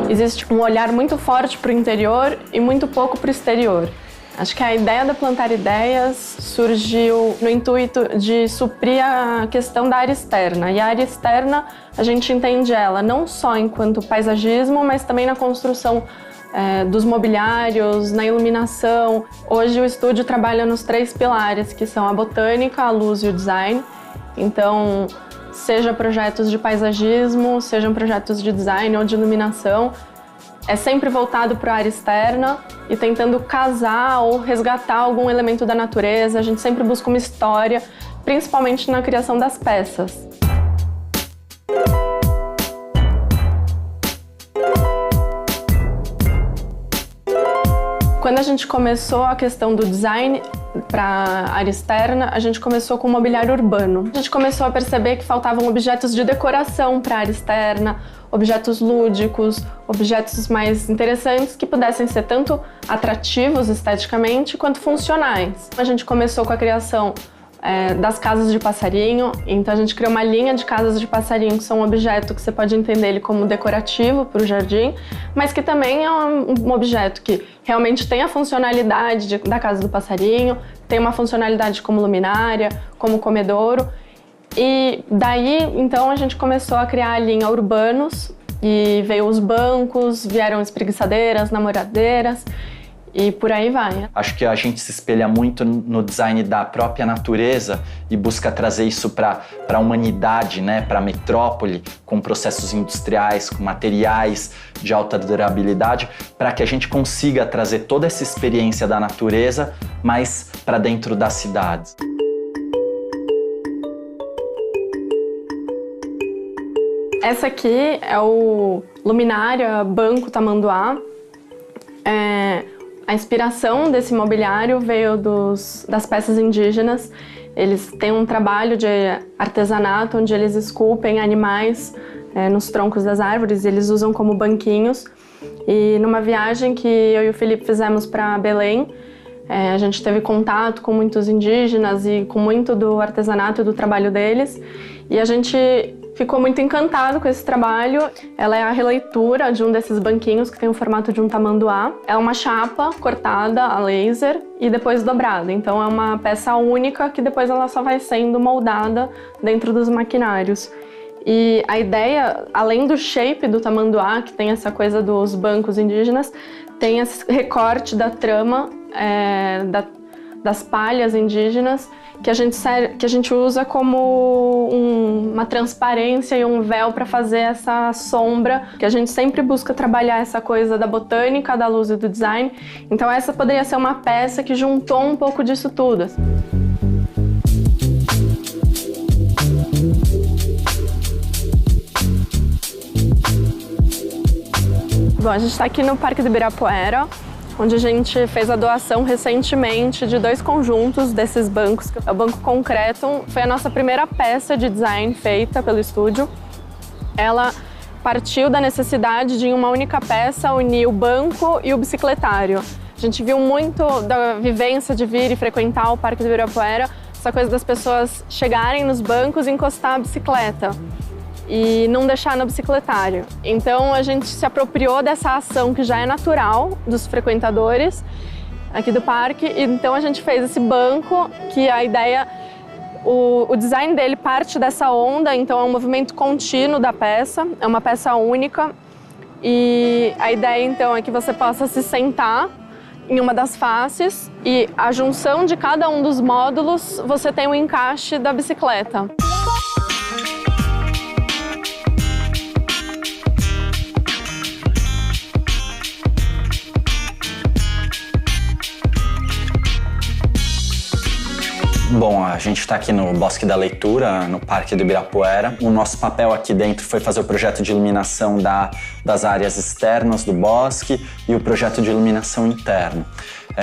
Existe um olhar muito forte para o interior e muito pouco para o exterior. Acho que a ideia da Plantar Ideias surgiu no intuito de suprir a questão da área externa. E a área externa, a gente entende ela não só enquanto paisagismo, mas também na construção dos mobiliários, na iluminação. Hoje o estúdio trabalha nos 3 pilares, que são a botânica, a luz e o design. Então, seja projetos de paisagismo, sejam projetos de design ou de iluminação, é sempre voltado para a área externa e tentando casar ou resgatar algum elemento da natureza. A gente sempre busca uma história, principalmente na criação das peças. Quando a gente começou a questão do design para a área externa, a gente começou com o mobiliário urbano. A gente começou a perceber que faltavam objetos de decoração para a área externa, objetos lúdicos, objetos mais interessantes que pudessem ser tanto atrativos esteticamente quanto funcionais. A gente começou com a criação das casas de passarinho, então a gente criou uma linha de casas de passarinho que são um objeto que você pode entender ele como decorativo para o jardim, mas que também é um objeto que realmente tem a funcionalidade da casa do passarinho, tem uma funcionalidade como luminária, como comedouro. E daí, então, a gente começou a criar a linha Urbanos e veio os bancos, vieram espreguiçadeiras, namoradeiras e por aí vai. Acho que a gente se espelha muito no design da própria natureza e busca trazer isso para a humanidade, né? Para a metrópole, com processos industriais, com materiais de alta durabilidade, para que a gente consiga trazer toda essa experiência da natureza, mas para dentro das cidades. Essa aqui é o Luminária Banco Tamanduá. A inspiração desse mobiliário veio das peças indígenas. Eles têm um trabalho de artesanato onde eles esculpem animais nos troncos das árvores e eles usam como banquinhos. E numa viagem que eu e o Felipe fizemos para Belém, a gente teve contato com muitos indígenas e com muito do artesanato e do trabalho deles. E a gente ficou muito encantado com esse trabalho. Ela é a releitura de um desses banquinhos que tem o formato de um tamanduá. É uma chapa cortada a laser e depois dobrada. Então é uma peça única que depois ela só vai sendo moldada dentro dos maquinários. E a ideia, além do shape do tamanduá, que tem essa coisa dos bancos indígenas, tem esse recorte da trama das palhas indígenas, que a gente usa como uma transparência e um véu para fazer essa sombra, que a gente sempre busca trabalhar essa coisa da botânica, da luz e do design. Então essa poderia ser uma peça que juntou um pouco disso tudo. Bom, a gente está aqui no Parque do Ibirapuera, onde a gente fez a doação recentemente de 2 conjuntos desses bancos. O Banco Concretum foi a nossa primeira peça de design feita pelo estúdio. Ela partiu da necessidade de, em uma única peça, unir o banco e o bicicletário. A gente viu muito da vivência de vir e frequentar o Parque do Ibirapuera, essa coisa das pessoas chegarem nos bancos e encostar a bicicleta e não deixar no bicicletário. Então a gente se apropriou dessa ação que já é natural dos frequentadores aqui do parque, e então a gente fez esse banco que a ideia, o design dele parte dessa onda, então é um movimento contínuo da peça, é uma peça única e a ideia então é que você possa se sentar em uma das faces e a junção de cada um dos módulos você tem um encaixe da bicicleta. Bom, a gente está aqui no Bosque da Leitura, no Parque do Ibirapuera. O nosso papel aqui dentro foi fazer o projeto de iluminação das áreas externas do bosque e o projeto de iluminação interno.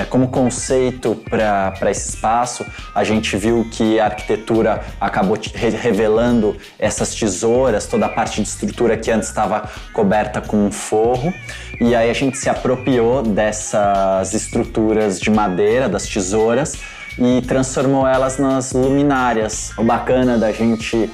Como conceito para esse espaço, a gente viu que a arquitetura acabou revelando essas tesouras, toda a parte de estrutura que antes estava coberta com um forro. E aí a gente se apropriou dessas estruturas de madeira, das tesouras, e transformou elas nas luminárias. O bacana da gente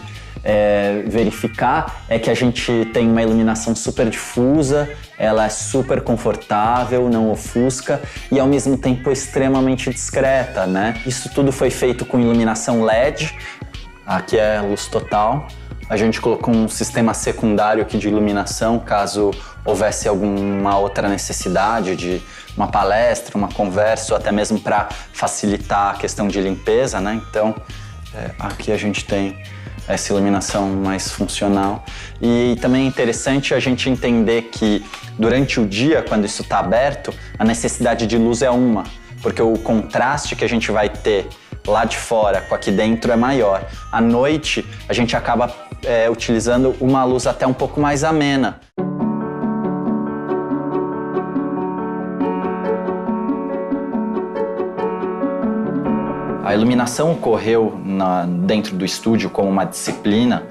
verificar é que a gente tem uma iluminação super difusa, ela é super confortável, não ofusca e ao mesmo tempo extremamente discreta, né? Isso tudo foi feito com iluminação LED, aqui é luz total. A gente colocou um sistema secundário aqui de iluminação, caso houvesse alguma outra necessidade de uma palestra, uma conversa, ou até mesmo para facilitar a questão de limpeza, né? Então, aqui a gente tem essa iluminação mais funcional. E também é interessante a gente entender que durante o dia, quando isso está aberto, a necessidade de luz é uma, porque o contraste que a gente vai ter lá de fora com aqui dentro é maior. À noite, a gente acaba utilizando uma luz até um pouco mais amena. A iluminação ocorreu dentro do estúdio como uma disciplina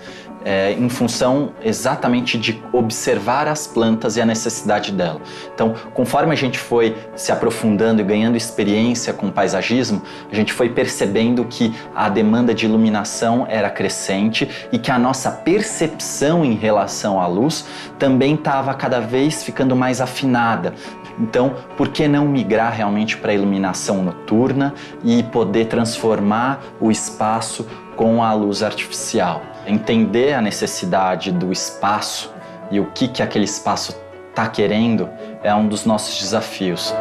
em função exatamente de observar as plantas e a necessidade dela. Então, conforme a gente foi se aprofundando e ganhando experiência com o paisagismo, a gente foi percebendo que a demanda de iluminação era crescente e que a nossa percepção em relação à luz também estava cada vez ficando mais afinada. Então, por que não migrar realmente para a iluminação noturna e poder transformar o espaço com a luz artificial? Entender a necessidade do espaço e o que aquele espaço está querendo é um dos nossos desafios.